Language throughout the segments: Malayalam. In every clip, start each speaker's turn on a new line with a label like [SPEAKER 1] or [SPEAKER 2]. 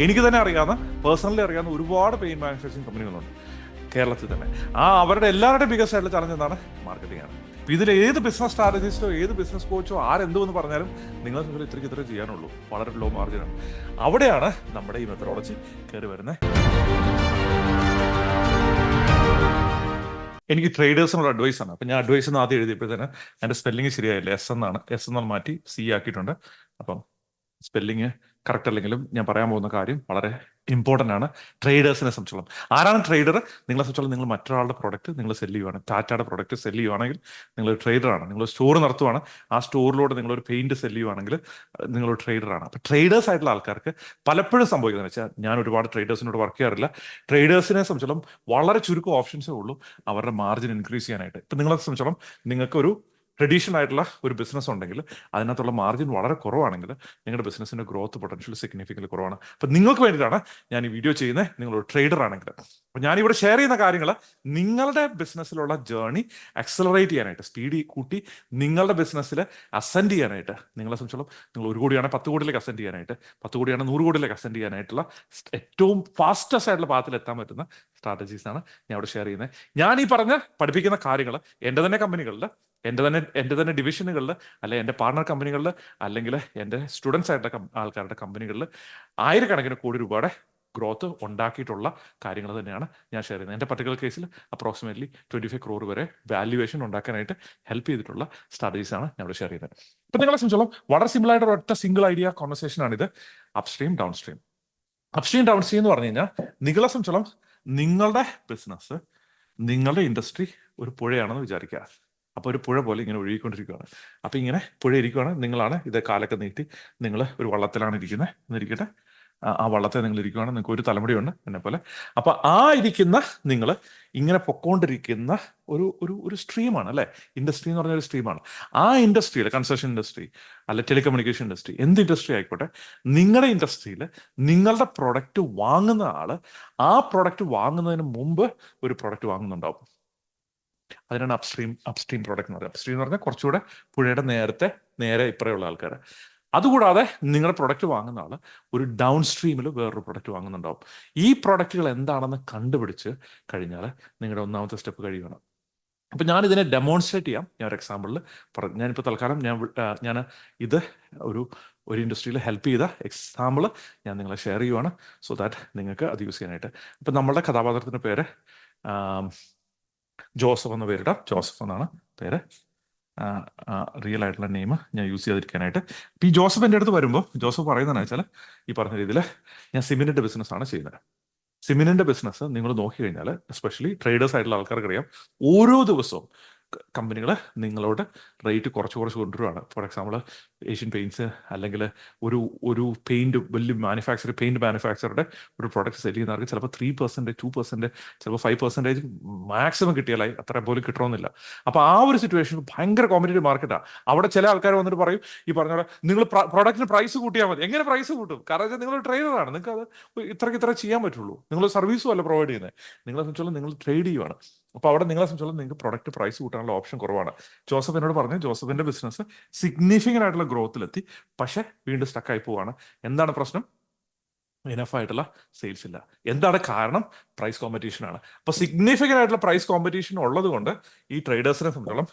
[SPEAKER 1] എനിക്ക് തന്നെ അറിയാവുന്ന, പേഴ്സണലി അറിയാവുന്ന ഒരുപാട് പെയിൻ മാനുഫാക്ചറിങ് കമ്പനികളുണ്ട് കേരളത്തിൽ തന്നെ. അവരുടെ എല്ലാവരുടെയും ബിഗസ്റ്റ് ആയിട്ടുള്ള ചലഞ്ച് എന്താണ്? മാർക്കറ്റിംഗ് ആണ്. അപ്പൊ ഇതിൽ ഏത് ബിസിനസ് സ്ട്രാറ്റജിസ്റ്റോ ഏത് ബിസിനസ് കോച്ചോ ആരെന്തെന്ന് പറഞ്ഞാലും നിങ്ങളെ സംബന്ധിച്ച് ഇത്രയ്ക്ക് ചെയ്യാനുള്ളൂ. വളരെ ലോ മാർജിനാണ്. അവിടെയാണ് നമ്മുടെ ഈ മെത്തഡോളജി കയറി വരുന്നത്. എനിക്ക് ട്രേഡേഴ്സിനുള്ള അഡ്വൈസ് ആണ്. അപ്പൊ ഞാൻ അഡ്വൈസ് എന്ന് ആദ്യം എഴുതിയപ്പോഴത്തേന് എൻ്റെ സ്പെല്ലിംഗ് ശരിയായില്ല. എസ് എന്നാണ് മാറ്റി സി ആക്കിയിട്ടുണ്ട്. അപ്പം സ്പെല്ലിങ് കറക്റ്റ് അല്ലെങ്കിലും ഞാൻ പറയാൻ പോകുന്ന കാര്യം വളരെ ഇമ്പോർട്ടൻ്റ് ആണ് ട്രേഡേഴ്സിനെ സംബന്ധിച്ചോളം. ആരാണ് ട്രേഡർ? നിങ്ങളെ സംബന്ധിച്ചോളം നിങ്ങൾ മറ്റൊരാളുടെ പ്രോഡക്റ്റ് നിങ്ങൾ സെല്ല് ചെയ്യുവാണ്, ടാറ്റയുടെ പ്രോഡക്റ്റ് സെല്ല് ചെയ്യുവാണെങ്കിൽ നിങ്ങൾ ട്രേഡറാണ്. നിങ്ങൾ സ്റ്റോർ നടത്തുവാണ്, ആ സ്റ്റോറിലൂടെ നിങ്ങളൊരു പെയിന്റ് സെല്ല് ചെയ്യുവാണെങ്കിൽ നിങ്ങളൊരു ട്രേഡറാണ്. അപ്പോൾ ട്രേഡേഴ്സ് ആയിട്ടുള്ള ആൾക്കാർക്ക് പലപ്പോഴും സംഭവിക്കുന്നത് വെച്ചാൽ, ഞാൻ ഒരുപാട് ട്രേഡേഴ്സിനോട് വർക്ക് ചെയ്യാറില്ല, ട്രേഡേഴ്സിനെ സംബന്ധിച്ചോളം വളരെ ചുരുക്കം ഓപ്ഷൻസേ ഉള്ളൂ അവരുടെ മാർജിൻ ഇൻക്രീസ് ചെയ്യാനായിട്ട്. ഇപ്പം നിങ്ങളെ സംബന്ധിച്ചോളം നിങ്ങൾക്കൊരു ട്രഡീഷണൽ ആയിട്ടുള്ള ഒരു ബിസിനസ് ഉണ്ടെങ്കിൽ അതിനകത്തുള്ള മാർജിൻ വളരെ കുറവാണെങ്കിൽ നിങ്ങളുടെ ബിസിനസിന്റെ ഗ്രോത്ത് പൊട്ടൻഷ്യൽ സിഗ്നിഫിക്കൻ്റ് കുറവാണ്. അപ്പം നിങ്ങൾക്ക് വേണ്ടിയിട്ടാണ് ഞാൻ ഈ വീഡിയോ ചെയ്യുന്നത്. നിങ്ങളൊരു ട്രേഡർ ആണെങ്കിൽ അപ്പം ഞാനിവിടെ ഷെയർ ചെയ്യുന്ന കാര്യങ്ങൾ നിങ്ങളുടെ ബിസിനസ്സിലുള്ള ജേർണി ആക്സലറേറ്റ് ചെയ്യാനായിട്ട്, സ്പീഡ് കൂട്ടി നിങ്ങളുടെ ബിസിനസ്സിൽ അസെൻഡ് ചെയ്യാനായിട്ട്, നിങ്ങളെ സംബന്ധിച്ചോളം നിങ്ങൾ 1 കോടിയാണ് 10 കോടിയിലേക്ക് അസെൻഡ് ചെയ്യാനായിട്ട്, 10 കോടിയാണ് 100 കോടിയിലേക്ക് അസെൻഡ് ചെയ്യാനായിട്ടുള്ള ഏറ്റവും ഫാസ്റ്റസ്റ്റ് ആയിട്ടുള്ള പാത്തിൽ എത്താൻ പറ്റുന്ന സ്ട്രാറ്റജീസ് ആണ് ഞാൻ ഇവിടെ ഷെയർ ചെയ്യുന്നത്. ഞാൻ ഈ പറഞ്ഞ പഠിപ്പിക്കുന്ന കാര്യങ്ങൾ എൻ്റെ തന്നെ കമ്പനികളിൽ, എൻ്റെ തന്നെ ഡിവിഷനുകളിൽ, അല്ലെ എൻ്റെ പാർട്ണർ കമ്പനികളിൽ, അല്ലെങ്കിൽ എൻ്റെ സ്റ്റുഡൻസ് ആയിട്ടുള്ള ആൾക്കാരുടെ കമ്പനികളിൽ ആയിരക്കണക്കിന് കോടി രൂപയുടെ ഗ്രോത്ത് ഉണ്ടാക്കിയിട്ടുള്ള കാര്യങ്ങൾ തന്നെയാണ് ഞാൻ ഷെയർ ചെയ്യുന്നത്. എൻ്റെ പർട്ടിക്കുലർ കേസിൽ അപ്രോക്സിമേറ്റ്ലി 25 crore വരെ വാല്യുവേഷൻ ഉണ്ടാക്കാനായിട്ട് ഹെൽപ്പ് ചെയ്തിട്ടുള്ള സ്ട്രാറ്റജീസ് ആണ് ഞാൻ ഇവിടെ ഷെയർ ചെയ്യുന്നത്. ഇപ്പം നിങ്ങളെ സംബന്ധിച്ചോളം വളരെ സിമ്പിൾ ആയിട്ട് ഒറ്റ സിംഗിൾ ഐഡിയ കോൺവെർസേഷൻ ആണിത്. Upstream down stream. Upstream down stream എന്ന് പറഞ്ഞു കഴിഞ്ഞാൽ നിങ്ങളെ സംബന്ധിച്ചോളം നിങ്ങളുടെ ബിസിനസ്, നിങ്ങളുടെ ഇൻഡസ്ട്രി ഒരു പുഴയാണെന്ന് വിചാരിക്കുക. അപ്പോൾ ഒരു പുഴ പോലെ ഇങ്ങനെ ഒഴുകിക്കൊണ്ടിരിക്കുകയാണ്. അപ്പോൾ ഇങ്ങനെ പുഴ ഇരിക്കുകയാണ്, നിങ്ങളാണ് ഇത് കാലൊക്കെ നീട്ടി നിങ്ങൾ ഒരു വള്ളത്തിലാണ് ഇരിക്കുന്നത് എന്നിരിക്കട്ടെ. ആ വള്ളത്തെ നിങ്ങൾ ഇരിക്കുകയാണ്, നിങ്ങൾക്ക് ഒരു തലമുടിയുണ്ട് എന്നെ പോലെ. അപ്പോൾ ആ ഇരിക്കുന്ന നിങ്ങൾ ഇങ്ങനെ പൊക്കോണ്ടിരിക്കുന്ന ഒരു ഒരു ഒരു സ്ട്രീമാണ് അല്ലേ, ഇൻഡസ്ട്രി എന്ന് പറഞ്ഞ ഒരു സ്ട്രീമാണ്. ആ ഇൻഡസ്ട്രിയിൽ, കൺസ്ട്രക്ഷൻ ഇൻഡസ്ട്രി അല്ലെ ടെലികമ്മ്യൂണിക്കേഷൻ ഇൻഡസ്ട്രി, എന്ത് ഇൻഡസ്ട്രി ആയിക്കോട്ടെ, നിങ്ങളുടെ ഇൻഡസ്ട്രിയിൽ നിങ്ങളുടെ പ്രൊഡക്റ്റ് വാങ്ങുന്ന ആള് ആ പ്രൊഡക്റ്റ് വാങ്ങുന്നതിന് മുമ്പ് ഒരു പ്രൊഡക്റ്റ് വാങ്ങുന്നുണ്ടാവും. അതിനാണ് അപ്സ്ട്രീം പ്രോഡക്റ്റ് എന്ന് പറയുന്നത്. അപ്സ്ട്രീം എന്ന് പറഞ്ഞാൽ കുറച്ചുകൂടെ പുഴയുടെ നേരെ ഇപ്പറയുള്ള ആൾക്കാർ. അതുകൂടാതെ നിങ്ങളുടെ പ്രൊഡക്റ്റ് വാങ്ങുന്ന ആൾ ഒരു ഡൗൺ സ്ട്രീമിൽ വേറൊരു പ്രൊഡക്റ്റ് വാങ്ങുന്നുണ്ടാവും. ഈ പ്രൊഡക്റ്റുകൾ എന്താണെന്ന് കണ്ടുപിടിച്ച് കഴിഞ്ഞാൽ നിങ്ങളുടെ ഒന്നാമത്തെ സ്റ്റെപ്പ് കഴിയുകയാണ്. അപ്പം ഞാൻ ഇതിനെ ഡെമോൺസ്ട്രേറ്റ് ചെയ്യാം. ഞാൻ ഒരു എക്സാമ്പിളിൽ പറഞ്ഞു. ഞാനിപ്പോൾ തൽക്കാലം ഞാൻ ഇത് ഒരു ഇൻഡസ്ട്രിയിൽ ഹെൽപ്പ് ചെയ്ത എക്സാമ്പിൾ ഞാൻ നിങ്ങളെ ഷെയർ ചെയ്യുവാണ്, സോ ദാറ്റ് നിങ്ങൾക്ക് അത് യൂസ് ചെയ്യാനായിട്ട്. ഇപ്പം നമ്മളുടെ കഥാപാത്രത്തിൻ്റെ പേര് ജോസഫ് എന്ന പേരിടാം. ജോസഫ് എന്നാണ് പേര്, റിയൽ ആയിട്ടുള്ള നെയിം ഞാൻ യൂസ് ചെയ്തിരിക്കാനായിട്ട്. ഇപ്പം ഈ ജോസഫ് എൻ്റെ അടുത്ത് വരുമ്പോൾ ജോസഫ് പറയുന്നതെന്ന് വെച്ചാൽ, ഈ പറഞ്ഞ രീതിയിൽ ഞാൻ സിമെന്റിന്റെ ബിസിനസ്സാണ് ചെയ്യുന്നത്. സിമെന്റിന്റെ ബിസിനസ് നിങ്ങൾ നോക്കി കഴിഞ്ഞാൽ, എസ്പെഷ്യലി ട്രേഡേഴ്സ് ആയിട്ടുള്ള ആൾക്കാർക്ക് അറിയാം, ഓരോ ദിവസവും കമ്പനികൾ നിങ്ങളോട് റേറ്റ് കുറച്ച് കൊണ്ടുവരുവാണ്. ഫോർ എക്സാമ്പിൾ ഏഷ്യൻ പെയിൻറ്റ്സ് അല്ലെങ്കിൽ ഒരു വലിയ പെയിന്റ് മാനുഫാക്ചറുടെ ഒരു പ്രോഡക്റ്റ് സെല് ചെയ്യുന്നവർക്ക് ചിലപ്പോൾ 3%, 2%, ചിലപ്പോൾ 5% മാക്സിമം കിട്ടിയാലായി, അത്ര പോലും കിട്ടണമെന്നില്ല. അപ്പോൾ ആ ഒരു സിറ്റുവേഷനിൽ ഭയങ്കര കോമ്പറ്റീവ് മാർക്കറ്റാണ്. അവിടെ ചില ആൾക്കാർ വന്നിട്ട് പറയും, ഈ പറഞ്ഞ പോലെ നിങ്ങൾ പ്രോഡക്റ്റിന് പ്രൈസ് കൂട്ടിയാൽ മതി. എങ്ങനെ പ്രൈസ് കൂട്ടും? കാരണം വെച്ചാൽ നിങ്ങൾ ട്രേഡറാണ്, നിങ്ങൾക്ക് അത് ഇത്ര ചെയ്യാൻ പറ്റുള്ളൂ. നിങ്ങൾ സർവീസും അല്ല പ്രൊവൈഡ് ചെയ്യുന്നത്, നിങ്ങളെ സംബന്ധിച്ചോളം നിങ്ങൾ ട്രേഡ് ചെയ്യുവാണ്. അപ്പോൾ അവിടെ നിങ്ങളെ സംബന്ധിച്ചോളം നിങ്ങൾക്ക് പ്രൊഡക്റ്റ് പ്രൈസ് കൂട്ടാനുള്ള ഓപ്ഷൻ കുറവാണ്. ജോസഫ് എന്നോട് പറഞ്ഞു, ജോസഫിന്റെ ബിസിനസ് സിഗ്നിഫിക്കൻ്റ് ആയിട്ടുള്ള ഗ്രോത്തിലെത്തി, പക്ഷെ വീണ്ടും സ്റ്റക്കായി പോവാണ്. എന്താണ് പ്രശ്നം? ഇനഫ് ആയിട്ടുള്ള സെയിൽസ് ഇല്ല. എന്താണ് കാരണം? പ്രൈസ് കോമ്പറ്റീഷൻ ആണ്. അപ്പോൾ സിഗ്നിഫിക്കൻ്റ് ആയിട്ടുള്ള പ്രൈസ് കോമ്പറ്റീഷൻ ഉള്ളത് കൊണ്ട് ഈ ട്രേഡേഴ്സിനെ സംബന്ധിച്ചോളം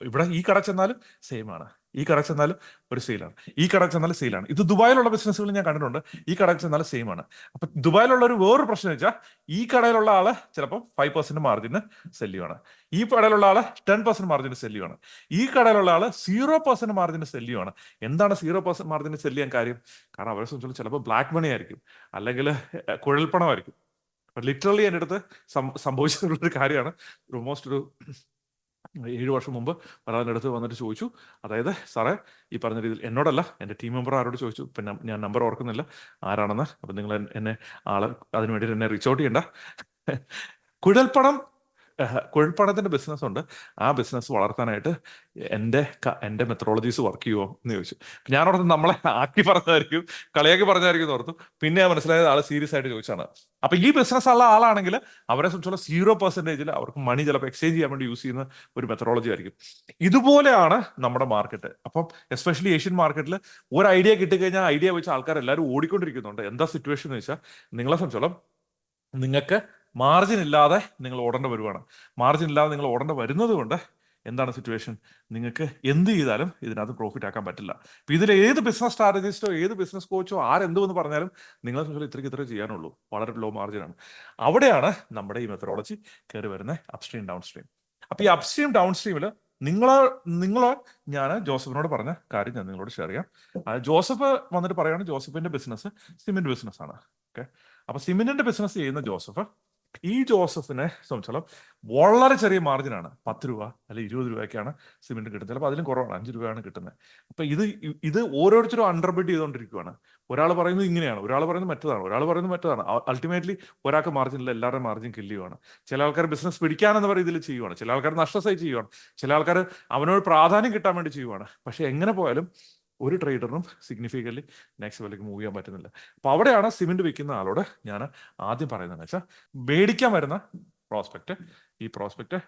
[SPEAKER 1] ഇവിടെ ഈ കട ചെന്നാലും സെയിം ആണ്, ഈ കട ചെന്നാലും ഒരു സെയിലാണ്, ഈ കട ചെന്നാലും സെയിലാണ്. ഇത് ദുബായിലുള്ള ബിസിനസ്സുകൾ ഞാൻ കണ്ടിട്ടുണ്ട്. ഈ കട ചെന്നാലും സെയിം ആണ്. അപ്പൊ ദുബായിലുള്ള വേറൊരു പ്രശ്നം വെച്ചാൽ, ഈ കടയിലുള്ള ആള് ചിലപ്പോൾ 5% മാർജിന് സെല്ലുവാണ്, ഈ കടയിലുള്ള ആള് 10% മാർജിന് സെല്ലുവാണ്, ഈ കടയിലുള്ള ആള് 0% മാർജിന് സെല്ലുവാണ്. എന്താണ് 0% മാർജിന് സെല്ല് ചെയ്യാൻ കാര്യം? കാരണം അവരെ സംബന്ധിച്ചുള്ള ചിലപ്പോൾ ബ്ലാക്ക് മണി ആയിരിക്കും, അല്ലെങ്കിൽ കുഴൽപ്പണമായിരിക്കും. ലിറ്ററലി എൻ്റെ അടുത്ത് സംഭവിച്ചിട്ടുള്ളൊരു കാര്യമാണ്. ഓൾമോസ്റ്റ് ഒരു 7 വർഷം മുമ്പ് ഒരാളുടെ അടുത്ത് വന്നിട്ട് ചോദിച്ചു, അതായത് സാറേ ഈ പറഞ്ഞ രീതിയിൽ, എന്നോടല്ല എൻ്റെ ടീം മെമ്പർ ആരോട് ചോദിച്ചു, പിന്നെ ഞാൻ നമ്പർ ഓർക്കുന്നില്ല ആരാണെന്ന്. അപ്പം നിങ്ങൾ എന്നെ അതിന് വേണ്ടിയിട്ട് എന്നെ റീച്ച് ഔട്ട് ചെയ്യണ്ട. കുഴൽപ്പണം കുഴൽപ്പണത്തിന്റെ ബിസിനസ് ഉണ്ട്. ആ ബിസിനസ് വളർത്താനായിട്ട് എൻ്റെ മെത്തഡോളജീസ് വർക്ക് ചെയ്യുമോ എന്ന് ചോദിച്ചു. ഞാൻ ഓർത്ത് നമ്മളെ ആക്കി പറഞ്ഞതായിരിക്കും, കളിയാക്കി പറഞ്ഞതായിരിക്കും ഓർത്തു. പിന്നെ മനസ്സിലായത് ആള് സീരിയസ് ആയിട്ട് ചോദിച്ചാണ്. അപ്പൊ ഈ ബിസിനസ് ഉള്ള ആളാണെങ്കിൽ അവരെ സംബന്ധിച്ചുള്ള 0% അവർക്ക് മണി ചിലപ്പോൾ എക്സ്ചേഞ്ച് ചെയ്യാൻ വേണ്ടി യൂസ് ചെയ്യുന്ന ഒരു മെത്തഡോളജി ആയിരിക്കും. ഇതുപോലെയാണ് നമ്മുടെ മാർക്കറ്റ്. അപ്പം എസ്പെഷ്യലി ഏഷ്യൻ മാർക്കറ്റിൽ ഒരു ഐഡിയ കിട്ടിക്കഴിഞ്ഞാൽ ഐഡിയ വെച്ച് ആൾക്കാർ എല്ലാവരും ഓടിക്കൊണ്ടിരിക്കുന്നുണ്ട്. എന്താ സിറ്റുവേഷൻ എന്ന് വെച്ചാൽ, നിങ്ങളെ സംബന്ധിച്ചോളം നിങ്ങൾക്ക് മാർജിൻ ഇല്ലാതെ നിങ്ങൾ ഓടേണ്ട വരുവാണ്. മാർജിൻ ഇല്ലാതെ നിങ്ങൾ ഓടേണ്ട വരുന്നത് കൊണ്ട് എന്താണ് സിറ്റുവേഷൻ? നിങ്ങൾക്ക് എന്ത് ചെയ്താലും ഇതിനകത്ത് പ്രോഫിറ്റ് ആക്കാൻ പറ്റില്ല. അപ്പൊ ഇതിൽ ഏത് ബിസിനസ് സ്ട്രാറ്റജിസ്റ്റോ ഏത് ബിസിനസ് കോച്ചോ ആരെന്തെന്ന് പറഞ്ഞാലും നിങ്ങളെ സംബന്ധിച്ച് ഇത്രയ്ക്ക് ചെയ്യാനുള്ളൂ, വളരെ ലോ മാർജിനാണ്. അവിടെയാണ് നമ്മുടെ ഈ മെത്തഡോളജി കയറി വരുന്നത്, അപ്സ്ട്രീം ഡൗൺ സ്ട്രീം. അപ്പൊ ഈ അപ്സ്ട്രീം ഡൗൺ സ്ട്രീമിൽ നിങ്ങള് ഞാൻ ജോസഫിനോട് പറഞ്ഞ കാര്യം ഞാൻ നിങ്ങളോട് ഷെയർ ചെയ്യാം. ജോസഫ് വന്നിട്ട് പറയാണ് ജോസഫിന്റെ ബിസിനസ് സിമെന്റ് ബിസിനസ് ആണ്. ഓക്കെ, അപ്പൊ സിമെന്റിന്റെ ബിസിനസ് ചെയ്യുന്ന ഈ ജോസഫിനെ സംബന്ധിച്ചോളം വളരെ ചെറിയ മാർജിനാണ്. 10 രൂപ അല്ലെങ്കിൽ 20 രൂപയ്ക്കാണ് സിമെന്റ് കിട്ടുന്നത്. ചിലപ്പോൾ അതിലും കുറവാണ്, 5 രൂപയാണ് കിട്ടുന്നത്. അപ്പൊ ഇത് ഓരോരുത്തരും അണ്ടർബിഡ് ചെയ്തുകൊണ്ടിരിക്കുകയാണ്. ഒരാൾ പറയുന്നത് ഇങ്ങനെയാണ്, ഒരാൾ പറയുന്നത് മറ്റതാണ്, ഒരാൾ പറയുന്നത് മറ്റതാണ്. അൾട്ടിമേറ്റ്ലി ഒരാൾക്ക് മാർജിൻ ഇല്ല, എല്ലാവരുടെയും മാർജിൻ കില്ല് ചെയ്യുവാണ്. ചില ആൾക്കാർ ബിസിനസ് പിടിക്കാനെന്ന് പറയുന്ന ഇതിൽ ചെയ്യുവാണ്, ചില ആൾക്കാർ നഷ്ടസഹി ചെയ്യുവാണ്, ചില ആൾക്കാർ അവനോട് പ്രാധാന്യം കിട്ടാൻ വേണ്ടി ചെയ്യുവാണ്. പക്ഷെ എങ്ങനെ പോയാലും ഒരു ട്രേഡറിനും സിഗ്നിഫിക്കൻ്റ്ലി നെക്സ്റ്റ് ലെവലിലേക്ക് മൂവ് ചെയ്യാൻ പറ്റുന്നില്ല. അപ്പൊ അവിടെയാണ് സിമെന്റ് വിൽക്കുന്ന ആളോട് ഞാൻ ആദ്യം പറയുന്നത് വെച്ചാൽ, മേടിക്കാൻ വരുന്ന പ്രോസ്പെക്ട്, ഈ പ്രോസ്പെക്ട്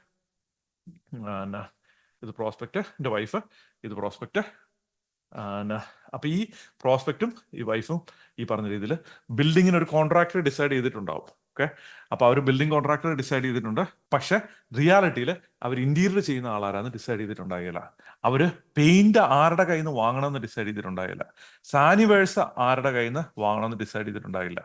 [SPEAKER 1] ഇത് പ്രോസ്പെക്ട്, എൻ്റെ വൈഫ്, ഇത് പ്രോസ്പെക്ട്. അപ്പൊ ഈ പ്രോസ്പെക്റ്റും ഈ വൈഫും ഈ പറഞ്ഞ രീതിയിൽ ബിൽഡിങ്ങിന് ഒരു കോൺട്രാക്ടർ ഡിസൈഡ് ചെയ്തിട്ടുണ്ടാവും. ഓക്കെ, അപ്പൊ അവർ ബിൽഡിംഗ് കോൺട്രാക്ടർ ഡിസൈഡ് ചെയ്തിട്ടുണ്ട്. പക്ഷെ റിയാലിറ്റിയിൽ അവർ ഇന്റീരിയർ ചെയ്യുന്ന ആളാരാന്ന് ഡിസൈഡ് ചെയ്തിട്ടുണ്ടാകില്ല. അവര് പെയിന്റ് ആരുടെ കയ്യിൽ നിന്ന് വാങ്ങണമെന്ന് ഡിസൈഡ് ചെയ്തിട്ടുണ്ടാകില്ല. സാനിവേഴ്സ് ആരുടെ കയ്യിൽ നിന്ന് വാങ്ങണമെന്ന് ഡിസൈഡ് ചെയ്തിട്ടുണ്ടാകില്ല.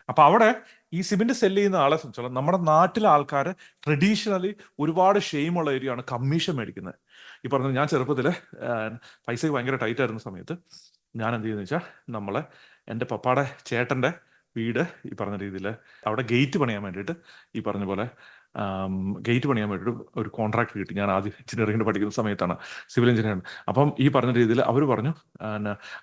[SPEAKER 1] അപ്പൊ അവിടെ ഈ സിമെന്റ് സെല്ല് ചെയ്യുന്ന ആളെ സംബന്ധിച്ചോളം നമ്മുടെ നാട്ടിലെ ആൾക്കാർ ട്രഡീഷണലി ഒരുപാട് ഷെയിമുള്ള ഏരിയ ആണ് കമ്മീഷൻ മേടിക്കുന്നത്. ഈ പറഞ്ഞത് ഞാൻ ചെറുപ്പത്തിൽ പൈസ ഭയങ്കര ടൈറ്റ് ആയിരുന്ന സമയത്ത് ഞാൻ എന്ത് ചെയ്യുന്ന വെച്ചാൽ, എൻ്റെ പപ്പാടെ ചേട്ടൻ്റെ വീട് ഈ പറഞ്ഞ രീതിയിൽ അവിടെ ഗേറ്റ് പണിയാൻ വേണ്ടിയിട്ട് ഈ പറഞ്ഞ പോലെ ഗേറ്റ് പണിയാൻ വേണ്ടിയിട്ട് ഒരു കോൺട്രാക്ട് കിട്ടി. ഞാൻ ആദ്യം എഞ്ചിനീയറിംഗിന് പഠിക്കുന്ന സമയത്താണ്, സിവിൽ എഞ്ചിനീയറിംഗ്. അപ്പം ഈ പറഞ്ഞ രീതിയിൽ അവർ പറഞ്ഞു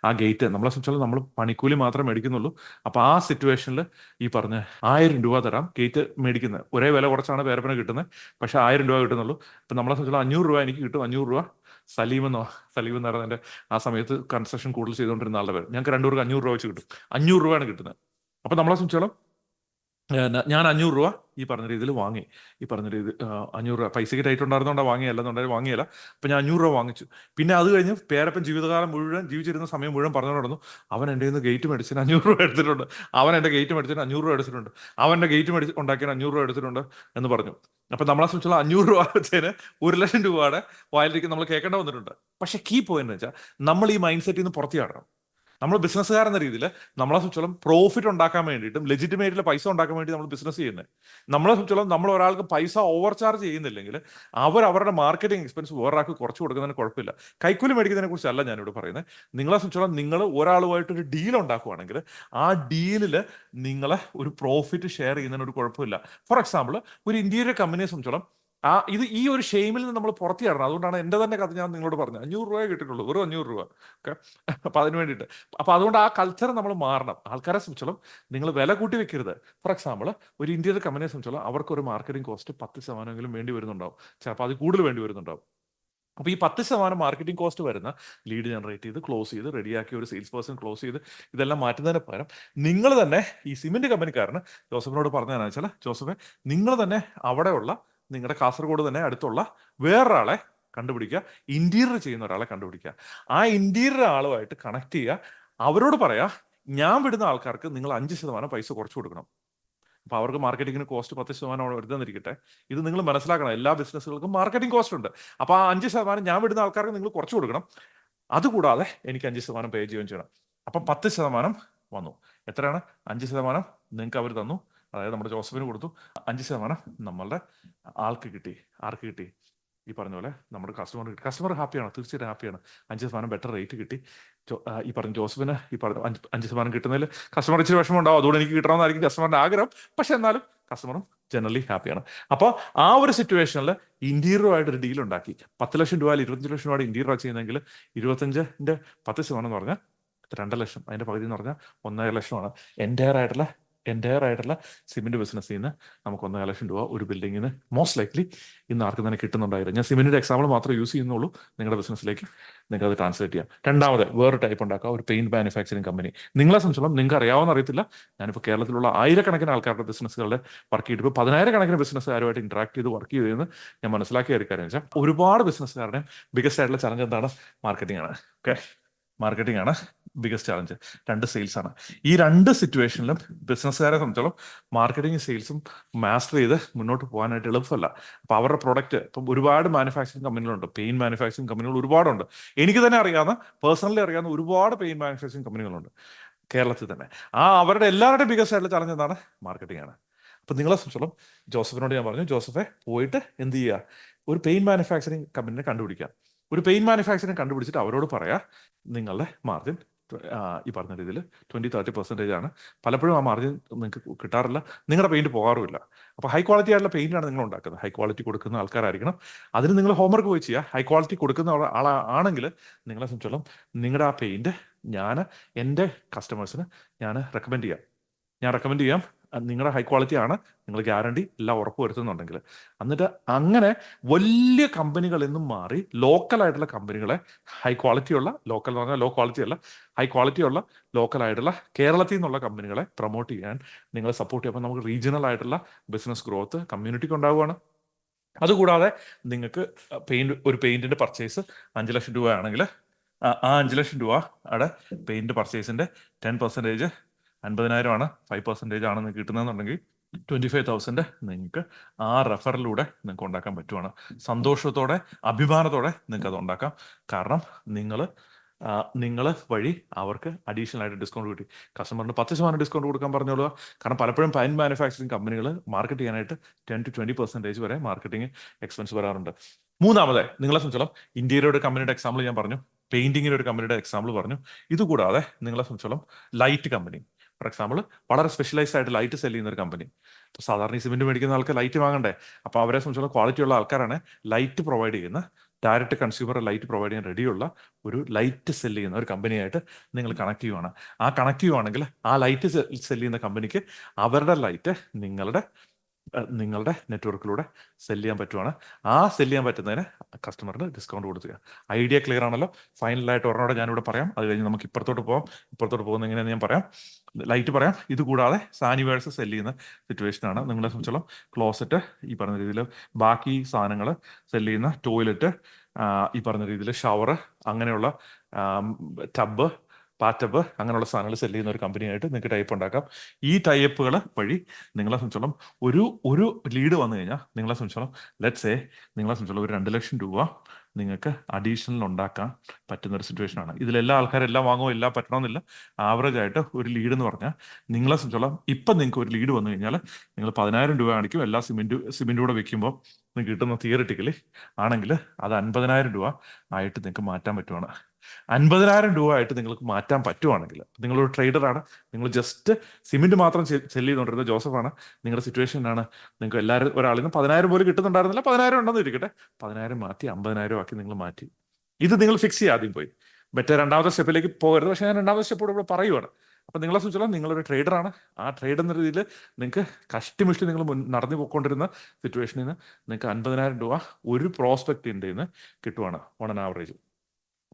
[SPEAKER 1] ആ ഗേറ്റ് നമ്മളെ സംബന്ധിച്ചാൽ നമ്മൾ പണിക്കൂലി മാത്രമേ മേടിക്കുന്നുള്ളൂ. അപ്പൊ ആ സിറ്റുവേഷനിൽ ഈ പറഞ്ഞ 1000 രൂപ തരാം ഗേറ്റ് മേടിക്കുന്നത്. ഒരേ വില കുറച്ചാണ് പേരപ്പന കിട്ടുന്നത്, പക്ഷെ 1000 രൂപ കിട്ടുന്നുള്ളൂ. ഇപ്പം നമ്മളെ സംബന്ധിച്ചാൽ 500 രൂപ എനിക്ക് കിട്ടും. 500 രൂപ സലീം എന്ന് പറയുന്നത് എൻ്റെ ആ സമയത്ത് കൺസ്ട്രക്ഷൻ കൂടുതൽ ചെയ്തുകൊണ്ടിരുന്ന ആളുടെ പേര്. ഞങ്ങൾക്ക് 2 പേർക്ക് 500 രൂപ വെച്ച് കിട്ടും. 500 രൂപയാണ് കിട്ടുന്നത്. അപ്പൊ നമ്മളെ സംബന്ധിച്ചോളം ഞാൻ 500 രൂപ ഈ പറഞ്ഞ രീതിയിൽ വാങ്ങി. ഈ പറഞ്ഞ രീതി 500 രൂപ പൈസയ്ക്ക് ടൈറ്റ് ഉണ്ടായിരുന്നോണ്ടാണ് വാങ്ങിയല്ലെന്നുണ്ടെങ്കിൽ വാങ്ങിയല്ല. അപ്പൊ ഞാൻ 500 രൂപ വാങ്ങിച്ചു. പിന്നെ അത് കഴിഞ്ഞ് പേരപ്പൻ ജീവിതകാലം മുഴുവൻ ജീവിച്ചിരുന്ന സമയം മുഴുവൻ പറഞ്ഞു നടന്നു, അവൻ എൻ്റെ നിന്ന് ഗേറ്റ് മേടിച്ചതിന് 500 രൂപ എടുത്തിട്ടുണ്ട്, അവൻ എൻ്റെ ഗേറ്റ് മേടിച്ചതിന് 500 രൂപ എടുത്തിട്ടുണ്ട്, അവൻ്റെ ഗേറ്റ് ഉണ്ടാക്കിയതിന് 500 രൂപ എടുത്തിട്ടുണ്ട് എന്ന് പറഞ്ഞു. അപ്പൊ നമ്മളെ സംബന്ധിച്ചുള്ള 500 രൂപ വെച്ചതിന് 1,00,000 രൂപയുടെ വായിലേക്ക് നമ്മൾ കേൾക്കേണ്ട വന്നിട്ടുണ്ട്. പക്ഷെ കീ പോയിന്റ് വെച്ചാൽ, നമ്മൾ ഈ മൈൻഡ് സെറ്റിൽ നിന്ന് പുറത്തു ചാടണം. നമ്മൾ ബിസിനസ്സുകാരെന്ന രീതിയിൽ നമ്മളെ സംബന്ധിച്ചോളം പ്രോഫിറ്റ് ഉണ്ടാക്കാൻ വേണ്ടിയിട്ടും ലെജിറ്റിമേറ്റിൽ പൈസ ഉണ്ടാക്കാൻ വേണ്ടി നമ്മൾ ബിസിനസ് ചെയ്യുന്നത്. നമ്മളെ സംബന്ധിച്ചോളം നമ്മൾ ഒരാൾക്ക് പൈസ ഓവർ ചാർജ് ചെയ്യുന്നില്ലെങ്കിൽ അവരുടെ മാർക്കറ്റിംഗ് എക്സ്പെൻസ് വേറൊരാൾക്ക് കുറച്ച് കൊടുക്കുന്നതിന് കുഴപ്പമില്ല. കൈക്കൂലി മേടിക്കുന്നതിനെ കുറിച്ചല്ല ഞാനിവിടെ പറയുന്നത്. നിങ്ങളെ സംബന്ധിച്ചോളം നിങ്ങൾ ഒരാളുമായിട്ടൊരു ഡീൽ ഉണ്ടാക്കുവാണെങ്കിൽ ആ ഡീലിൽ നിങ്ങളെ ഒരു പ്രോഫിറ്റ് ഷെയർ ചെയ്യുന്നതിന് ഒരു കുഴപ്പമില്ല. ഫോർ എക്സാമ്പിൾ, ഒരു ഇന്റീരിയർ കമ്പനിയെ സംബന്ധിച്ചോളം ഈ ഒരു ഷെയിമിൽ നിന്ന് നമ്മൾ പുറത്തു ചാടണം. അതുകൊണ്ടാണ് എൻ്റെ തന്നെ കഥ ഞാൻ നിങ്ങളോട് പറഞ്ഞത്. 500 രൂപയെ കിട്ടിയിട്ടുള്ളൂ, വെറും 500 രൂപ. ഓക്കെ, അപ്പൊ അതിന് വേണ്ടിയിട്ട് അതുകൊണ്ട് ആ കൾച്ചർ നമ്മൾ മാറണം. ആൾക്കാരെ സംബന്ധിച്ചോളം നിങ്ങൾ വില കൂട്ടി വെക്കരുത്. ഫോർ എക്സാമ്പിൾ, ഒരു ഇന്ത്യയുടെ കമ്പനിയെ സംബന്ധിച്ചോളം അവർക്കൊരു മാർക്കറ്റിംഗ് കോസ്റ്റ് 10% വേണ്ടി വരുന്നുണ്ടാവും, ചിലപ്പോൾ അത് കൂടുതൽ വേണ്ടി വരുന്നുണ്ടാവും. അപ്പൊ ഈ 10% മാർക്കറ്റിംഗ് കോസ്റ്റ് വരുന്ന ലീഡ് ജനറേറ്റ് ചെയ്ത് ക്ലോസ് ചെയ്ത് റെഡിയാക്കി ഒരു സെയിൽസ് പേഴ്സൺ ക്ലോസ് ചെയ്ത് ഇതെല്ലാം മാറ്റുന്നതിന് പകരം നിങ്ങൾ തന്നെ ഈ സിമെന്റ് കമ്പനിക്കാരന് ജോസഫിനോട് പറഞ്ഞതെന്ന് വെച്ചാൽ, ജോസഫെ നിങ്ങൾ തന്നെ അവിടെയുള്ള നിങ്ങളുടെ കാസർഗോഡ് തന്നെ അടുത്തുള്ള വേറൊരാളെ കണ്ടുപിടിക്കുക, ഇന്റീരിയർ ചെയ്യുന്ന ഒരാളെ കണ്ടുപിടിക്കുക. ആ ഇന്റീരിയർ ആളുമായിട്ട് കണക്ട് ചെയ്യുക. അവരോട് പറയാ, ഞാൻ വിടുന്ന ആൾക്കാർക്ക് നിങ്ങൾ 5% പൈസ കുറച്ച് കൊടുക്കണം. അപ്പൊ അവർക്ക് മാർക്കറ്റിങ്ങിന് കോസ്റ്റ് 10% വരുന്നിരിക്കട്ടെ. ഇത് നിങ്ങൾ മനസ്സിലാക്കണം, എല്ലാ ബിസിനസ്സുകൾക്കും മാർക്കറ്റിംഗ് കോസ്റ്റ് ഉണ്ട്. അപ്പൊ ആ 5% ഞാൻ വിടുന്ന ആൾക്കാർക്ക് നിങ്ങൾ കുറച്ച് കൊടുക്കണം. അതുകൂടാതെ എനിക്ക് 5% പേ ചെയ്യുകയും ചെയ്യണം. അപ്പൊ 10% വന്നു. എത്രയാണ്? 5% നിങ്ങൾക്ക് അവർ തന്നു, അതായത് നമ്മുടെ ജോസഫിന് കൊടുത്തു. 5% നമ്മളുടെ ആൾക്ക് കിട്ടി. ആർക്ക് കിട്ടി? ഈ പറഞ്ഞ പോലെ നമ്മുടെ കസ്റ്റമർ ഹാപ്പിയാണ്, തീർച്ചയായിട്ടും ഹാപ്പിയാണ്. 5% ബെറ്റർ റേറ്റ് കിട്ടി. ഈ പറഞ്ഞ ജോസഫിന് ഈ പറഞ്ഞ 5% കിട്ടുന്നതിൽ കസ്റ്റമർ ഇച്ചിരി വിഷമം ഉണ്ടാവും. അതുകൊണ്ട് എനിക്ക് കിട്ടണമെന്നായിരിക്കും കസ്റ്റമറിന്റെ ആഗ്രഹം. പക്ഷെ എന്നാലും കസ്റ്റമറും ജനറലി ഹാപ്പിയാണ്. അപ്പോൾ ആ ഒരു സിറ്റുവേഷനിൽ ഇന്റീരിയറുമായിട്ട് ഒരു ഡീൽ ഉണ്ടാക്കി 10 ലക്ഷം രൂപ 25 ലക്ഷം രൂപയുടെ ഇന്റീരിയർ ചെയ്യുന്നെങ്കിൽ 25ന്റെ 10% എന്ന് പറഞ്ഞാൽ 2 ലക്ഷം. അതിന്റെ പകുതി എന്ന് പറഞ്ഞാൽ 1.5 ലക്ഷമാണ്. എൻ്റെ ആയിട്ടുള്ള എൻ്റയർ ആയിട്ടുള്ള സിമെന്റ് ബിസിനസ്സിൽ നിന്ന് നമുക്ക് 1.5 ലക്ഷം രൂപ ഒരു ബിൽഡിങ്ങിന് മോസ്റ്റ് ലൈക്ലി ഇന്ന് ആർക്കും തന്നെ കിട്ടുന്നുണ്ടായിരുന്നു. ഞാൻ സിമെന്റിന്റെ എക്സാമ്പിൾ മാത്രമേ യൂസ് ചെയ്യുന്നുള്ളൂ. നിങ്ങളുടെ ബിസിനസ്സിലേക്ക് നിങ്ങൾക്ക് അത് ട്രാൻസ്ലേറ്റ് ചെയ്യാം. രണ്ടാമത് വേറെ ടൈപ്പ് ഉണ്ടാക്കുക, ഒരു പെയിന്റ് മാനുഫാക്ചറിങ് കമ്പനി. നിങ്ങളെ സംബന്ധിച്ചോളം നിങ്ങൾക്ക് അറിയാവുന്ന അറിയത്തില്ല, ഞാനിപ്പോൾ കേരളത്തിലുള്ള ആയിരക്കണക്കിന് ആൾക്കാരുടെ ബിസിനസ്സുകളുടെ വർക്ക് ചെയ്തിട്ട് ഇപ്പോൾ 10,000 ബിസിനസ്സുകാരുമായിട്ട് ഇന്ററാക്ട് ചെയ്ത് വർക്ക് ചെയ്തതെന്ന് ഞാൻ മനസ്സിലാക്കിയ ഒരു കാര്യം വെച്ചാൽ ഒരുപാട് ബിസിനസ്സുകാരുടെയും ബിഗസ്റ്റ് ആയിട്ടുള്ള ചലഞ്ച് എന്താണ്? മാർക്കറ്റിംഗ് ആണ്. ഓക്കെ, മാർക്കറ്റിംഗ് ആണ് ബിഗസ്റ്റ് ചാലഞ്ച്. രണ്ട് സെയിൽസ് ആണ്. ഈ രണ്ട് സിറ്റുവേഷനിലും ബിസിനസ്സുകാരെ സംബന്ധിച്ചോളം മാർക്കറ്റിംഗ് സെയിൽസും മാസ്റ്റർ ചെയ്ത് മുന്നോട്ട് പോകാനായിട്ട് എളുപ്പമല്ല. അപ്പൊ അവരുടെ പ്രൊഡക്റ്റ് ഇപ്പം ഒരുപാട് മാനുഫാക്ചറിങ് കമ്പനികളുണ്ട്, പെയിൻ മാനുഫാക്ചറിങ് കമ്പനികൾ ഒരുപാടുണ്ട്. എനിക്ക് തന്നെ അറിയാവുന്ന, പേഴ്സണലി അറിയാവുന്ന ഒരുപാട് പെയിൻ മാനുഫാക്ചറിങ് കമ്പനികളുണ്ട് കേരളത്തിൽ തന്നെ. അവരുടെ എല്ലാവരുടെയും ബിഗസ്റ്റ് ആയിട്ടുള്ള ചലഞ്ച് എന്താണ്? മാർക്കറ്റിംഗ് ആണ്. അപ്പൊ നിങ്ങളെ സംബന്ധിച്ചോളം ജോസഫിനോട് ഞാൻ പറഞ്ഞു, ജോസഫെ പോയിട്ട് എന്ത് ചെയ്യുക, ഒരു പെയിൻ മാനുഫാക്ചറിങ് കമ്പനിനെ കണ്ടുപിടിക്കാം. ഒരു പെയിൻ മാനുഫാക്ചറിങ് കണ്ടുപിടിച്ചിട്ട് അവരോട് പറയാ, നിങ്ങളുടെ മാർജിൻ ഈ പറഞ്ഞ രീതിയിൽ 20-30% ആണ്. പലപ്പോഴും ആ മാർജിൻ നിങ്ങൾക്ക് കിട്ടാറില്ല, നിങ്ങളുടെ പെയിന്റ് പോകാറുമില്ല. അപ്പോൾ ഹൈ ക്വാളിറ്റി ആയിട്ടുള്ള പെയിന്റാണ് നിങ്ങൾ ഉണ്ടാക്കുന്നത്, ഹൈ ക്വാളിറ്റി കൊടുക്കുന്ന ആൾക്കാരായിരിക്കണം. അതിന് നിങ്ങൾ ഹോംവർക്ക് പോയി ചെയ്യുക. ഹൈ ക്വാളിറ്റി കൊടുക്കുന്ന ആളാണെങ്കിൽ നിങ്ങളെ സംബന്ധിച്ചോളം നിങ്ങളുടെ ആ പെയിന്റ് ഞാൻ എൻ്റെ കസ്റ്റമേഴ്സിന് ഞാൻ റെക്കമെൻഡ് ചെയ്യാം. നിങ്ങളുടെ ഹൈ ക്വാളിറ്റി ആണ്, നിങ്ങൾ ഗ്യാരണ്ടി എല്ലാം ഉറപ്പ് വരുത്തുന്നുണ്ടെങ്കിൽ. എന്നിട്ട് അങ്ങനെ വലിയ കമ്പനികളിൽ നിന്നും മാറി ലോക്കലായിട്ടുള്ള കമ്പനികളെ, ഹൈ ക്വാളിറ്റിയുള്ള, ലോക്കൽ എന്ന് പറഞ്ഞാൽ ലോ ക്വാളിറ്റി അല്ല, ഹൈ ക്വാളിറ്റിയുള്ള ലോക്കലായിട്ടുള്ള കേരളത്തിൽ നിന്നുള്ള കമ്പനികളെ പ്രൊമോട്ട് ചെയ്യാൻ നിങ്ങളെ സപ്പോർട്ട് ചെയ്യുമ്പോൾ നമുക്ക് റീജിയണൽ ആയിട്ടുള്ള ബിസിനസ് ഗ്രോത്ത് കമ്മ്യൂണിറ്റിക്ക് ഉണ്ടാവുകയാണ്. അതുകൂടാതെ നിങ്ങൾക്ക് ഒരു പെയിന്റിന്റെ പർച്ചേസ് 5 ലക്ഷം രൂപ ആണെങ്കിൽ ആ 5 ലക്ഷം രൂപയുടെ പെയിന്റ് പർച്ചേസിന്റെ 10% 50,000 5% ആണ് നിങ്ങൾക്ക് കിട്ടുന്നതെന്നുണ്ടെങ്കിൽ 25,000 നിങ്ങൾക്ക് ആ റെഫറിലൂടെ നിങ്ങൾക്ക് ഉണ്ടാക്കാൻ പറ്റുവാണ്. സന്തോഷത്തോടെ, അഭിമാനത്തോടെ നിങ്ങൾക്ക് അത് ഉണ്ടാക്കാം. കാരണം നിങ്ങൾ വഴി അവർക്ക് അഡീഷണൽ ആയിട്ട് ഡിസ്കൗണ്ട് കിട്ടി. കസ്റ്റമറിന് 10% ഡിസ്കൗണ്ട് കൊടുക്കാൻ പറഞ്ഞോളുക. കാരണം പലപ്പോഴും പെയിൻ മാനുഫാക്ചറിങ് കമ്പനികൾ മാർക്കറ്റ് ചെയ്യാനായിട്ട് 10-20% വരെ മാർക്കറ്റിംഗ് എക്സ്പെൻസ് വരാറുണ്ട്. മൂന്നാമത് നിങ്ങളെ സംബന്ധിച്ചോളം ഇന്ത്യയിലെ ഒരു കമ്പനിയുടെ എക്സാമ്പിൾ ഞാൻ പറഞ്ഞു, പെയിന്റിങ്ങിന്റെ ഒരു കമ്പനിയുടെ എക്സാമ്പിൾ പറഞ്ഞു. ഇതുകൂടാതെ നിങ്ങളെ സംബന്ധിച്ചോളം ലൈറ്റ് കമ്പനി, ഫോർ എക്സാമ്പിൾ വളരെ സ്പെഷ്യലൈസ്ഡ് ആയിട്ട് ലൈറ്റ് സെൽ ചെയ്യുന്ന ഒരു കമ്പനി. ഇപ്പോൾ സാധാരണ ഈ സിമെന്റ് മേടിക്കുന്ന ആൾക്ക് ലൈറ്റ് വാങ്ങണ്ടേ? അപ്പോൾ അവരെ സംബന്ധിച്ചുള്ള ക്വാളിറ്റി ഉള്ള ആൾക്കാരാണ് ലൈറ്റ് പ്രൊവൈഡ് ചെയ്യുന്ന, ഡയറക്റ്റ് കൺസ്യൂമർ ലൈറ്റ് പ്രൊവൈഡ് ചെയ്യാൻ റെഡിയുള്ള ഒരു ലൈറ്റ് സെൽ ചെയ്യുന്ന ഒരു കമ്പനിയായിട്ട് നിങ്ങൾ കണക്ട് ചെയ്യുവാണ്. ആ കണക്ട് ചെയ്യുവാണെങ്കിൽ ആ ലൈറ്റ് സെൽ ചെയ്യുന്ന കമ്പനിക്ക് അവരുടെ ലൈറ്റ് നിങ്ങളുടെ നെറ്റ്വർക്കിലൂടെ സെല് ചെയ്യാൻ പറ്റുവാണ്. ആ സെല് ചെയ്യാൻ പറ്റുന്നതിന് കസ്റ്റമറിന് ഡിസ്കൗണ്ട് കൊടുക്കുക. ഐഡിയ ക്ലിയർ ആണല്ലോ? ഫൈനലായിട്ട് ഒരെണ്ണോടെ ഞാനിവിടെ പറയാം, അത് കഴിഞ്ഞ് നമുക്ക് ഇപ്പുറത്തോട്ട് പോകുന്ന എങ്ങനെയാണെന്ന് ഞാൻ പറയാം. ലൈറ്റ് പറയാം. ഇതുകൂടാതെ സാനിവേഴ്സ് സെല് ചെയ്യുന്ന സിറ്റുവേഷൻ ആണ്. നിങ്ങളെ സംബന്ധിച്ചോളം ക്ലോസറ്റ്, ഈ പറഞ്ഞ രീതിയിൽ ബാക്കി സാധനങ്ങൾ സെല് ചെയ്യുന്ന ടോയ്ലറ്റ്, ഈ പറഞ്ഞ രീതിയിൽ ഷവർ, അങ്ങനെയുള്ള ടബ്, പാറ്റബ്, അങ്ങനെയുള്ള സാധനങ്ങൾ സെല് ചെയ്യുന്ന ഒരു കമ്പനിയായിട്ട് നിങ്ങൾക്ക് ടൈപ്പ് ഉണ്ടാക്കാം. ഈ ടൈപ്പുകൾ വഴി നിങ്ങളെ സംബന്ധിച്ചോളം ഒരു ലീഡ് വന്നു കഴിഞ്ഞാൽ നിങ്ങളെ സംബന്ധിച്ചോളം നിങ്ങളെ സംബന്ധിച്ചോളം ഒരു 2 ലക്ഷം രൂപ നിങ്ങൾക്ക് അഡീഷണൽ ഉണ്ടാക്കാൻ പറ്റുന്ന ഒരു സിറ്റുവേഷൻ ആണ്. ഇതിലെല്ലാ ആൾക്കാരും എല്ലാം വാങ്ങുമോ, എല്ലാം പറ്റണമെന്നില്ല. ആവറേജ് ആയിട്ട് ഒരു ലീഡ് എന്ന് പറഞ്ഞാൽ നിങ്ങളെ സംബന്ധിച്ചോളം ഇപ്പം നിങ്ങൾക്ക് ഒരു ലീഡ് വന്നു കഴിഞ്ഞാൽ നിങ്ങൾ 10,000 രൂപ കാണിക്കും. എല്ലാ സിമെന്റ് കൂടെ വെക്കുമ്പോൾ നിങ്ങൾക്ക് കിട്ടുന്ന തിയറിറ്റിക്കലി ആണെങ്കിൽ അത് 50,000 രൂപ ആയിട്ട് നിങ്ങൾക്ക് മാറ്റാൻ പറ്റുവാണ്. 50,000 രൂപ ആയിട്ട് നിങ്ങൾക്ക് മാറ്റാൻ പറ്റുവാണെങ്കിൽ, നിങ്ങളൊരു ട്രേഡറാണ്, നിങ്ങൾ ജസ്റ്റ് സിമെന്റ് മാത്രം സെല് ചെയ്തുകൊണ്ടിരുന്ന ജോസഫാണ്, നിങ്ങളുടെ സിറ്റുവേഷനാണ്, നിങ്ങൾക്ക് ഒരാളിൽ നിന്ന് 10,000 പോലും കിട്ടുന്നുണ്ടായിരുന്നില്ല, 10,000 ഉണ്ടെന്ന് ഇരിക്കട്ടെ, 10,000 മാറ്റി 50,000 ആക്കി നിങ്ങൾ മാറ്റി. ഇത് നിങ്ങൾ ഫിക്സ് ചെയ്യുക ആദ്യം പോയി. മറ്റേ രണ്ടാമത്തെ സ്റ്റെപ്പിലേക്ക് പോകരുത്. പക്ഷേ ഞാൻ രണ്ടാമത്തെ സ്റ്റെപ്പോട് ഇവിടെ പറയുവാണ്. അപ്പൊ നിങ്ങളെ സംബന്ധിച്ചോളം നിങ്ങളൊരു ട്രേഡറാണ്. ആ ട്രേഡ് എന്ന രീതിയിൽ നിങ്ങൾക്ക് കഷ്ടിമിഷ്ടി നിങ്ങൾ നടന്നു പോയിക്കൊണ്ടിരുന്ന സിറ്റുവേഷനിൽ നിന്ന് നിങ്ങൾക്ക് 50,000 രൂപ ഒരു പ്രോസ്പെക്റ്റിൻ്റെ നിന്ന് കിട്ടുവാണ് ഓൺ ആൻ ആവറേജ്.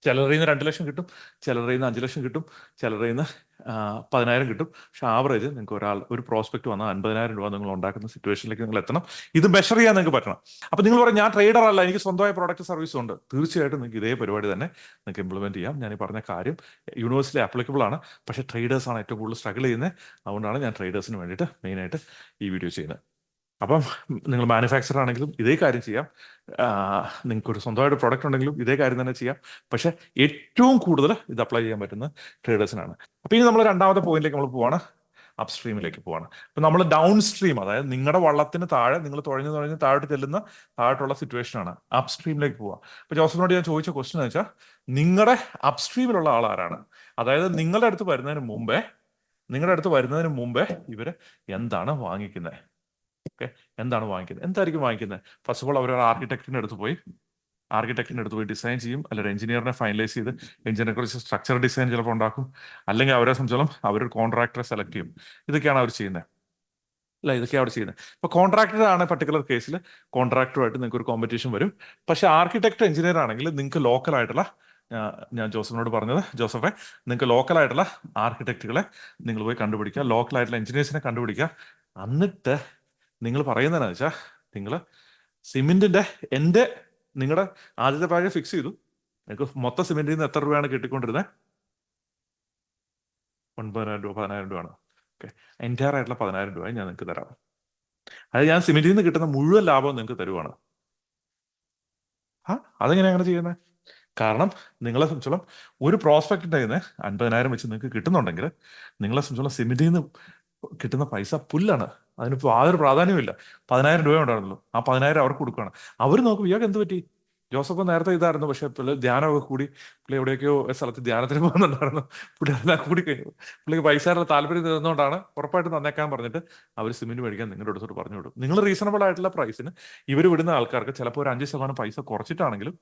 [SPEAKER 1] ചിലറിൽ നിന്ന് 2 ലക്ഷം കിട്ടും, ചിലറിൽ നിന്ന് 5 ലക്ഷം കിട്ടും, ചിലറിൽ നിന്ന് 10,000 കിട്ടും. പക്ഷെ ആവറേജ് നിങ്ങൾക്ക് ഒരു പ്രോസ്പെക്ട് വന്നാൽ 50,000 രൂപ നിങ്ങൾ ഉണ്ടാക്കുന്ന സിറ്റുവേഷനിലേക്ക് നിങ്ങൾ എത്തണം. ഇത് മെഷർ ചെയ്യാൻ നിങ്ങൾക്ക് പറ്റണം. അപ്പൊ നിങ്ങൾ പറയും, ഞാൻ ട്രേഡർ അല്ല, എനിക്ക് സ്വന്തമായ പ്രോഡക്റ്റ് സർവീസും ഉണ്ട്. തീർച്ചയായിട്ടും നിങ്ങൾക്ക് ഇതേ പരിപാടി തന്നെ നിങ്ങൾക്ക് ഇംപ്ലിമെന്റ് ചെയ്യാം. ഞാൻ ഈ പറഞ്ഞ കാര്യം യൂണിവേഴ്സിറ്റി ആപ്ലിക്കബിൾ ആണ്. പക്ഷേ ട്രേഡേഴ്സാണ് ഏറ്റവും കൂടുതൽ സ്ട്രഗിൾ ചെയ്യുന്നത്. അതുകൊണ്ടാണ് ഞാൻ ട്രേഡേഴ്സിന് വേണ്ടിയിട്ട് മെയിനായിട്ട് ഈ വീഡിയോ ചെയ്യുന്നത്. അപ്പം നിങ്ങൾ മാനുഫാക്ചർ ആണെങ്കിലും ഇതേ കാര്യം ചെയ്യാം. നിങ്ങൾക്കൊരു സ്വന്തമായിട്ട് പ്രോഡക്റ്റ് ഉണ്ടെങ്കിലും ഇതേ കാര്യം തന്നെ ചെയ്യാം. പക്ഷെ ഏറ്റവും കൂടുതൽ ഇത് അപ്ലൈ ചെയ്യാൻ പറ്റുന്ന ട്രേഡേഴ്സിനാണ്. അപ്പം ഇനി നമ്മൾ രണ്ടാമത്തെ പോയിന്റിലേക്ക് നമ്മൾ പോവാണ്, അപ്സ്ട്രീമിലേക്ക് പോവാണ്. അപ്പം നമ്മൾ ഡൗൺ സ്ട്രീം, അതായത് നിങ്ങളുടെ വള്ളത്തിന് താഴെ നിങ്ങൾ തുഴഞ്ഞ് താഴോട്ട് ചെല്ലുന്ന താഴോട്ടുള്ള സിറ്റുവേഷനാണ്. അപ്സ്ട്രീമിലേക്ക് പോവുക. അപ്പൊ ജോസഫിനോട് ഞാൻ ചോദിച്ച ക്വസ്റ്റ്യൻ എന്ന് വെച്ചാൽ, നിങ്ങളുടെ അപ്സ്ട്രീമിലുള്ള ആൾ ആരാണ്? അതായത് നിങ്ങളുടെ അടുത്ത് വരുന്നതിന് മുമ്പേ ഇവര് എന്താണ് വാങ്ങിക്കുന്നത്? ഓക്കെ, എന്താണ് വാങ്ങിക്കുന്നത്? എന്തായിരിക്കും വാങ്ങിക്കുന്നത്? ഫസ്റ്റ് ഓഫ് ഓൾ അവർ ആർക്കിടെക്റ്റിന്റെ അടുത്ത് പോയി ആർക്കിടെക്റ്റിൻ്റെ അടുത്ത് പോയി ഡിസൈൻ ചെയ്യും, അല്ലെങ്കിൽ എഞ്ചിനീയറിനെ ഫൈനലൈസ് ചെയ്ത് എഞ്ചിനീയറെ കുറിച്ച് സ്ട്രക്ചർ ഡിസൈൻ ചിലപ്പോൾ ഉണ്ടാക്കും, അല്ലെങ്കിൽ അവരെ സംബന്ധിച്ചോളം അവരൊരു കോൺട്രാക്ടറെ സെലക്ട് ചെയ്യും. ഇതൊക്കെയാണ് അവർ ചെയ്യുന്നത്. അല്ല, ഇതൊക്കെയാണ് അവിടെ ചെയ്യുന്നത്. ഇപ്പോൾ കോൺട്രാക്ടർ ആണ് പർട്ടിക്കുലർ കേസിൽ കോൺട്രാക്ടറുമായിട്ട് നിങ്ങൾക്ക് ഒരു കോമ്പറ്റീഷൻ വരും. പക്ഷെ ആർക്കിടെക്ട് എഞ്ചിനീയർ ആണെങ്കിൽ നിങ്ങൾക്ക് ലോക്കലായിട്ടുള്ള, ഞാൻ ജോസഫിനോട് പറഞ്ഞത്, ജോസഫെ നിങ്ങൾക്ക് ലോക്കലായിട്ടുള്ള ആർക്കിടെക്റ്റുകളെ നിങ്ങൾ പോയി കണ്ടുപിടിക്കുക, ലോക്കലായിട്ടുള്ള എഞ്ചിനീയേഴ്സിനെ കണ്ടുപിടിക്കുക. എന്നിട്ട് നിങ്ങൾ പറയുന്നതെന്ന് വെച്ചാൽ നിങ്ങൾ സിമെന്റിന്റെ നിങ്ങളുടെ ആദ്യത്തെ പാഴ് ഫിക്സ് ചെയ്തു. നിങ്ങൾക്ക് മൊത്തം സിമെന്റിൽ നിന്ന് എത്ര രൂപയാണ് കിട്ടിക്കൊണ്ടിരുന്നത്? 9,000 രൂപ, 10,000 രൂപയാണ്. ഓക്കെ, എൻറ്റയർ ആയിട്ടുള്ള 10,000 രൂപ ഞാൻ നിങ്ങൾക്ക് തരാം. അത് ഞാൻ സിമെന്റിൽ നിന്ന് കിട്ടുന്ന മുഴുവൻ ലാഭവും നിങ്ങൾക്ക് തരുവാണ്. അതെങ്ങനെയാണ് അങ്ങനെ ചെയ്യുന്നത്? കാരണം നിങ്ങളെ സംബന്ധിച്ചോളം ഒരു പ്രോസ്പെക്റ്റിന്റെ കയ്യിൽ നിന്ന് 50,000 വെച്ച് നിങ്ങൾക്ക് കിട്ടുന്നുണ്ടെങ്കിൽ നിങ്ങളെ സംബന്ധിച്ചോളം സിമെന്റിൽ നിന്ന് കിട്ടുന്ന പൈസ പുല്ലാണ്. അതിനിപ്പോൾ യാതൊരു പ്രാധാന്യമില്ല. 10,000 രൂപ ഉണ്ടായിരുന്നുള്ളൂ. ആ 10,000 അവർക്ക് കൊടുക്കുകയാണ്. അവർ നോക്കും, ഇയാൾക്ക് എന്ത് പറ്റി? ജോസഫ് നേരത്തെ ഇതായിരുന്നു, പക്ഷെ പുള്ളി ധ്യാനമൊക്കെ കൂടി, പുള്ളി എവിടെയൊക്കെയോ സ്ഥലത്ത് ധ്യാനത്തിന് പോകുന്നുണ്ടായിരുന്നു. പുള്ളി എല്ലാം കൂടി കഴിഞ്ഞു. പുള്ളിക്ക് പൈസയുടെ താല്പര്യം തരുന്നതുകൊണ്ടാണ് ഉറപ്പായിട്ട് തന്നേക്കാൻ പറഞ്ഞിട്ട് അവർ സിമെന്റ് മേടിക്കാൻ നിങ്ങളുടെ അടുത്തോട്ട് പറഞ്ഞു വിടും. നിങ്ങൾ റീസണബിൾ ആയിട്ടുള്ള പ്രൈസിന് ഇവർ വിടുന്ന ആൾക്കാർക്ക് ചിലപ്പോൾ ഒരു 5% പൈസ കുറച്ചിട്ടാണെങ്കിലും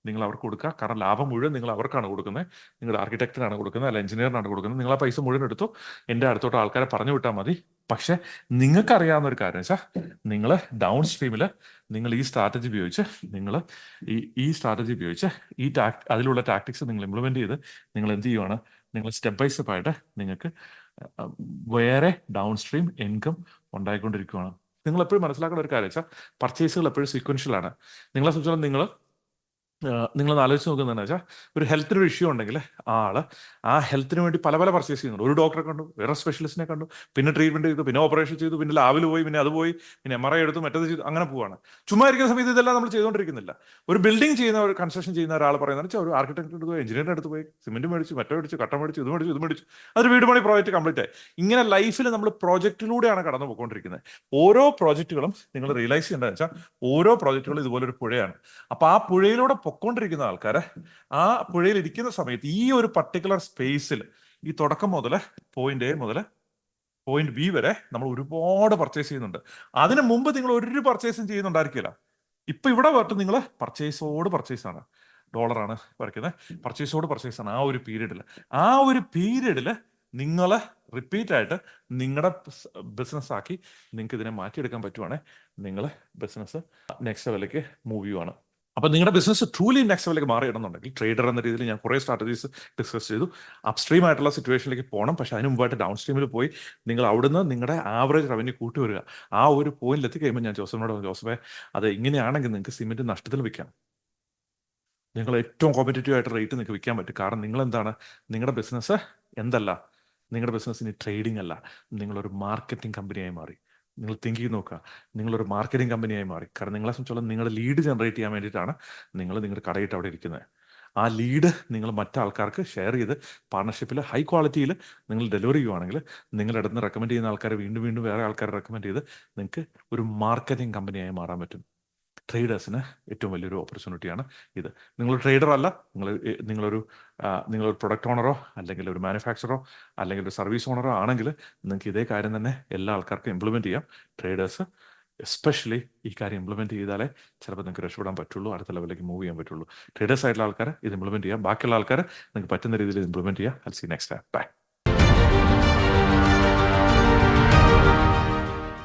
[SPEAKER 1] നിങ്ങൾ അവർക്ക് കൊടുക്കുക. കാരണം ലാഭം മുഴുവൻ നിങ്ങൾ അവർക്കാണ് കൊടുക്കുന്നത്, നിങ്ങളുടെ ആർക്കിടെക്റ്റിനാണ് കൊടുക്കുന്നത്, അല്ല എഞ്ചിനീയറിനാണ് കൊടുക്കുന്നത്. നിങ്ങൾ ആ പൈസ മുഴുവൻ എടുത്തു എൻ്റെ അടുത്തോട്ട് ആൾക്കാരെ പറഞ്ഞു വിട്ടാൽ മതി. പക്ഷെ നിങ്ങൾക്കറിയാവുന്ന ഒരു കാര്യം വെച്ചാൽ നിങ്ങൾ ഡൗൺ സ്ട്രീമിൽ നിങ്ങൾ ഈ സ്ട്രാറ്റജി ഉപയോഗിച്ച് ഈ സ്ട്രാറ്റജി ഉപയോഗിച്ച് അതിലുള്ള ടാക്ടിക്സ് നിങ്ങൾ ഇംപ്ലിമെന്റ് ചെയ്ത് നിങ്ങൾ എന്ത് ചെയ്യുവാണ്? നിങ്ങൾ സ്റ്റെപ്പ് ബൈ സ്റ്റെപ്പ് ആയിട്ട് നിങ്ങൾക്ക് വേറെ ഡൗൺ സ്ട്രീം ഇൻകം ഉണ്ടായിക്കൊണ്ടിരിക്കുകയാണ്. നിങ്ങൾ എപ്പോഴും മനസ്സിലാക്കേണ്ട ഒരു കാര്യം വെച്ചാൽ പർച്ചേസുകൾ എപ്പോഴും സീക്വൻഷ്യലാണ്. നിങ്ങളെ സംബന്ധിച്ചിടത്തോളം നിങ്ങൾ ആലോചിച്ച് നോക്കുന്നതെന്ന് വെച്ചാൽ ഒരു ഹെൽത്തിനൊരു ഇഷ്യൂ ഉണ്ടെങ്കിൽ ആ ഹെൽത്തിന് വേണ്ടി പല പല പർച്ചേസ് ചെയ്യുന്നുണ്ട്. ഒരു ഡോക്ടറെ കണ്ടു, വേറെ സ്പെഷ്യലിസ്റ്റിനെ കണ്ടു, പിന്നെ ട്രീറ്റ്മെന്റ് ചെയ്തു, പിന്നെ ഓപ്പറേഷൻ ചെയ്തു, പിന്നെ ലാബിൽ പോയി, പിന്നെ അത് പോയി, പിന്നെ MRI എടുത്തു, മറ്റേത് ചെയ്തു, അങ്ങനെ പോവാണ്. ചുമ്മാ ഇരിക്കുന്ന സമയത്ത് ഇതെല്ലാം നമ്മൾ ചെയ്തുകൊണ്ടിരിക്കുന്നില്ല. ഒരു ബിൽഡിംഗ് ചെയ്യുന്ന, ഒരു കൺസ്ട്രക്ഷൻ ചെയ്യുന്ന ഒരാൾ പറയുന്നത് വെച്ചാൽ ഒരു ആർക്കിടെക്ട് എടുത്ത് പോയി, എഞ്ചിനീയറിന്റെ അടുത്ത് പോയി, സിമെന്റ് മേടിച്ചു, മറ്റോ മേടിച്ചു, കട്ട മേടിച്ചു, ഇത് മേടിച്ചു, അതൊരു വീട് പണി പ്രോജക്റ്റ് കംപ്ലീറ്റ് ആയി. ഇങ്ങനെ ലൈഫിൽ നമ്മൾ പ്രോജക്റ്റിലൂടെയാണ് കടന്നു പോയിക്കൊണ്ടിരിക്കുന്നത്. ഓരോ പ്രോജക്റ്റുകളും നിങ്ങൾ റിയലൈസ് ചെയ്യേണ്ടതെന്ന് വെച്ചാൽ ഓരോ പ്രോജക്റ്റുകളും ഇതുപോലൊരു പുഴയാണ്. അപ്പൊ ആ പുഴയിലൂടെ പൊക്കോണ്ടിരിക്കുന്ന ആൾക്കാർ ആ പുഴയിൽ ഇരിക്കുന്ന സമയത്ത് ഈ ഒരു പർട്ടിക്കുലർ സ്പേസിൽ ഈ തുടക്കം മുതൽ പോയിന്റ് A മുതൽ പോയിന്റ് B വരെ നമ്മൾ ഒരുപാട് പർച്ചേസ് ചെയ്യുന്നുണ്ട്. അതിന് മുമ്പ് നിങ്ങൾ ഒരു പർച്ചേസും ചെയ്യുന്നുണ്ടായിരിക്കില്ല. ഇപ്പൊ ഇവിടെ പറഞ്ഞിട്ട് നിങ്ങൾ പർച്ചേസാണ്, ഡോളറാണ് വരയ്ക്കുന്നത്, പർച്ചേസാണ്. ആ ഒരു പീരീഡിൽ നിങ്ങൾ റിപ്പീറ്റ് ആയിട്ട് നിങ്ങളുടെ ബിസിനസ് ആക്കി നിങ്ങൾക്ക് ഇതിനെ മാറ്റിയെടുക്കാൻ പറ്റുവാണെങ്കിൽ നിങ്ങൾ ബിസിനസ് നെക്സ്റ്റ് ലെവലിലേക്ക് മൂവ് ചെയ്യുവാണ്. അപ്പൊ നിങ്ങളുടെ ബിസിനസ് ട്രൂലി നെക്സ്റ്റ് ലെവലിലേക്ക് മാറിയിടുന്നുണ്ടെങ്കിൽ ട്രേഡർ എന്ന രീതിയിൽ ഞാൻ കുറേ സ്ട്രാറ്റജീസ് ഡിസ്കസ് ചെയ്തു. അപ്സ്ട്രീം ആയിട്ടുള്ള സിറ്റുവേഷനിലേക്ക് പോകണം, പക്ഷെ അതിന് മുമ്പായിട്ട് ഡൗൺ സ്ട്രീമിൽ പോയി നിങ്ങൾ അവിടുന്ന് നിങ്ങളുടെ ആവറേജ് റവന്യൂ കൂട്ടി വരിക. ആ ഒരു പോയിന്റിൽ എത്തിക്കഴിയുമ്പോൾ ഞാൻ ജോസഫേ അത് ഇങ്ങനെയാണെങ്കിൽ നിങ്ങൾക്ക് സിമെന്റ് നഷ്ടത്തിൽ വിൽക്കാം. നിങ്ങൾ ഏറ്റവും കോമ്പറ്റേറ്റീവ് ആയിട്ട് റേറ്റ് നിങ്ങൾക്ക് വിൽക്കാൻ പറ്റും. കാരണം നിങ്ങൾ എന്താണ്, നിങ്ങളുടെ ബിസിനസ് നിങ്ങളുടെ ബിസിനസ് ഇനി ട്രേഡിംഗ് അല്ല, നിങ്ങളൊരു മാർക്കറ്റിംഗ് കമ്പനിയായി മാറി. നിങ്ങൾ തിങ്ക് ചെയ്ത് നോക്കുക, നിങ്ങളൊരു മാർക്കറ്റിംഗ് കമ്പനിയായി മാറി. കാരണം നിങ്ങളെ സംബന്ധിച്ചോളം നിങ്ങളുടെ ലീഡ് ജനറേറ്റ് ചെയ്യാൻ വേണ്ടിയിട്ടാണ് നിങ്ങളുടെ കടയിട്ട് അവിടെ ഇരിക്കുന്നത്. ആ ലീഡ് നിങ്ങൾ മറ്റാൾക്കാർക്ക് ഷെയർ ചെയ്ത് പാർട്ണർഷിപ്പിൽ ഹൈ ക്വാളിറ്റിയിൽ നിങ്ങൾ ഡെലിവറി ചെയ്യുവാണെങ്കിൽ നിങ്ങളുടെ അടുത്ത് നിന്ന് റെക്കമെൻഡ് ചെയ്യുന്ന ആൾക്കാരെ വീണ്ടും വേറെ ആൾക്കാരെ റെക്കമെൻഡ് ചെയ്ത് നിങ്ങൾക്ക് ഒരു മാർക്കറ്റിംഗ് കമ്പനിയായി മാറാൻ പറ്റും. ട്രേഡേഴ്സിന് ഏറ്റവും വലിയൊരു ഓപ്പർച്യൂണിറ്റിയാണ് ഇത്. നിങ്ങൾ ട്രേഡർ അല്ല, നിങ്ങളൊരു പ്രൊഡക്റ്റ് ഓണറോ അല്ലെങ്കിൽ ഒരു മാനുഫാക്ചറോ അല്ലെങ്കിൽ ഒരു സർവീസ് ഓണറോ ആണെങ്കിൽ നിങ്ങൾക്ക് ഇതേ കാര്യം തന്നെ എല്ലാ ആൾക്കാർക്കും ഇംപ്ലിമെന്റ് ചെയ്യാം. ട്രേഡേഴ്സ് എസ്പെഷ്യലി ഈ കാര്യം ഇംപ്ലിമെന്റ് ചെയ്താലേ ചിലപ്പോൾ നിങ്ങൾക്ക് രക്ഷപ്പെടാൻ പറ്റുള്ളൂ, അടുത്ത ലെവലിലേക്ക് മൂവ് ചെയ്യാൻ പറ്റുള്ളൂ. ട്രേഡേഴ്സ് ആയിട്ടുള്ള ആൾക്കാർ ഇത് ഇംപ്ലിമെന്റ് ചെയ്യാം, ബാക്കിയുള്ള ആൾക്കാർ നിങ്ങൾക്ക് പറ്റുന്ന രീതിയിൽ ഇംപ്ലിമെന്റ് ചെയ്യാം. I'll see you next time. Bye.